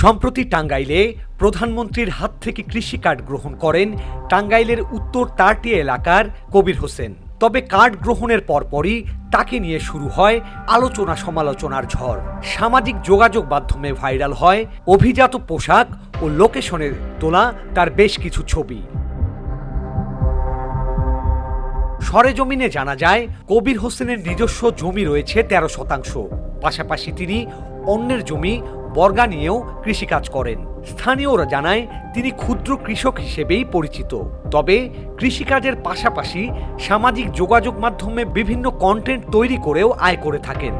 সম্প্রতি টাঙ্গাইলে প্রধানমন্ত্রীর হাত থেকে কৃষি কার্ড গ্রহণ করেন টাঙ্গাইলের উত্তর তারটিয়া এলাকার কবির হোসেন। তবে কার্ড গ্রহণের পরপরই তাকে নিয়ে শুরু হয় আলোচনা সমালোচনার ঝড়। সামাজিক যোগাযোগ মাধ্যমে ভাইরাল হয় অভিজাত পোশাক ও লোকেশনের তোলা তার বেশ কিছু ছবি। সরেজমিনে জানা যায় কবির হোসেনের নিজস্ব জমি রয়েছে ১৩ শতাংশ। পাশাপাশি তিনি অন্যের জমি বর্গা নিয়েও কৃষিকাজ করেন। স্থানীয়রা জানায় তিনি ক্ষুদ্র কৃষক হিসেবেই পরিচিত। তবে কৃষিকাজের পাশাপাশি সামাজিক যোগাযোগ মাধ্যমে বিভিন্ন কন্টেন্ট তৈরি করেও আয় করে থাকেন।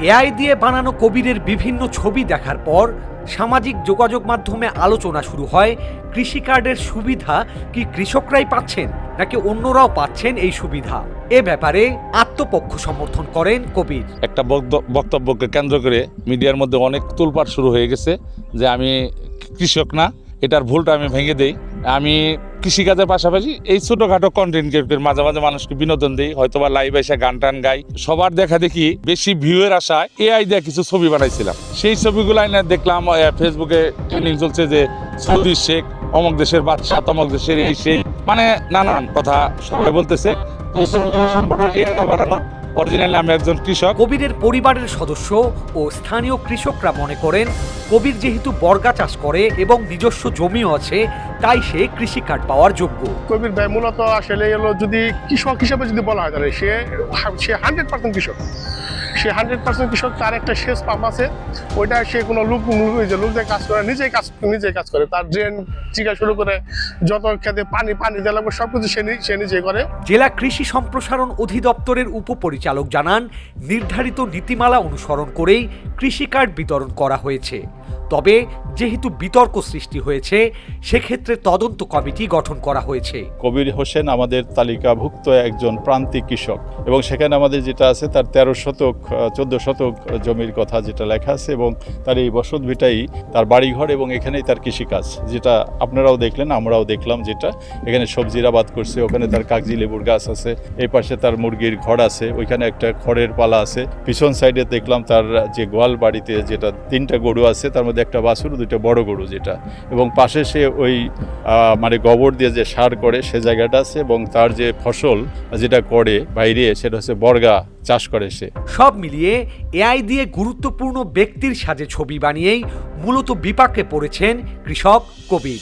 এআই দিয়ে বানানো কবিরের বিভিন্ন ছবি দেখার পর সামাজিক যোগাযোগ মাধ্যমে আলোচনা শুরু হয় কৃষি কার্ডের সুবিধা কি কৃষকরাই পাচ্ছেন নাকি অন্যরাও পাচ্ছেন এই সুবিধা। এ ব্যাপারে আত্মপক্ষ সমর্থন করেন কবির। একটা বক্তব্যকে কেন্দ্র করে মিডিয়ার মধ্যে অনেক তোলপাড় শুরু হয়ে গেছে যে আমি কৃষক না, এটার ভুলটা আমি ভেঙে দেই। আমি কৃষিকাজের পাশাপাশি এই ছোটখাটো কন্টেন্ট ক্রিয়েটর মাঝে মাঝে মানুষকে বিনোদন দিই, হয়তোবা লাইভ এসে গান টান গাই। সবার দেখা দেখি বেশি ভিউয়ের আশায় এআই দিয়ে কিছু ছবি বানাইছিলাম। সেই ছবিগুলো আইনা দেখলাম ফেসবুকে ট্রেন্ডিং চলছে যে সৌদি শেখ, অমুক দেশের বাদশা, তমক দেশের এই সেই, মানে নানান কথা সবাই বলতেছে। অরিজিনালি আমি একজন কৃষক। কবিরের পরিবারের সদস্য ও স্থানীয় কৃষকরা মনে করেন কবির যেহেতু বর্গা চাষ করে এবং নিজস্ব জমিও আছে, তাই সে কৃষি কার্ড পাওয়ার যোগ্য। কবির ভাই মূলত আসলে হলো যদি কৃষক হিসেবে যদি বলা হয় তাহলে সে 100% কৃষক। সে 100% কৃষক। তার একটা সেচ পাম্প আছে, ওইটা সে কোনো লোকদের কাজ করে, নিজেই কাজ করে। তার ড্রেন চিকা শুরু করে যত খেতে পানি দেওয়া লাগবে সবকিছু সে নিজেই করে। জেলা কৃষি সম্প্রসারণ অধিদপ্তরের উপপরিচালক জানান নির্ধারিত নীতিমালা অনুসরণ করেই কৃষি কার্ড বিতরণ করা হয়েছে। তবে যেহেতু বিতর্ক সৃষ্টি হয়েছে, সেক্ষেত্রে তদন্ত কমিটি গঠন করা হয়েছে। কবির হোসেন আমাদের তালিকাভুক্ত একজন প্রান্তিক কৃষক এবং সেখানে আমাদের যেটা আছে তার 13 শতক 14 শতক জমির কথা যেটা লেখা আছে এবং তার এই বসত ভিটাই তার বাড়িঘর এবং এখানেই তার কৃষিকাজ, যেটা আপনারাও দেখলেন আমরাও দেখলাম। যেটা এখানে সবজির আবাদ করছে, ওখানে তার কাগজি লেবুর গাছ আছে, এই পাশে তার মুরগির ঘর আছে, ওইখানে একটা খড়ের পালা আছে। পিছন সাইডে দেখলাম তার যে গোয়াল বাড়িতে যেটা 3টা গরু আছে, তার মধ্যে একটা বাছুর, 2টা বড় গরু যেটা, এবং পাশে সে ওই মানে গোবর দিয়ে যে সার করে সে জায়গাটা আছে এবং তার যে ফসল যেটা করে বাইরে সেটা হচ্ছে বর্গা চাষ করে সে। সব মিলিয়ে এআই দিয়ে গুরুত্বপূর্ণ ব্যক্তির সাজে ছবি বানিয়েই মূলত বিপাকে পড়েছেন কৃষক কবির।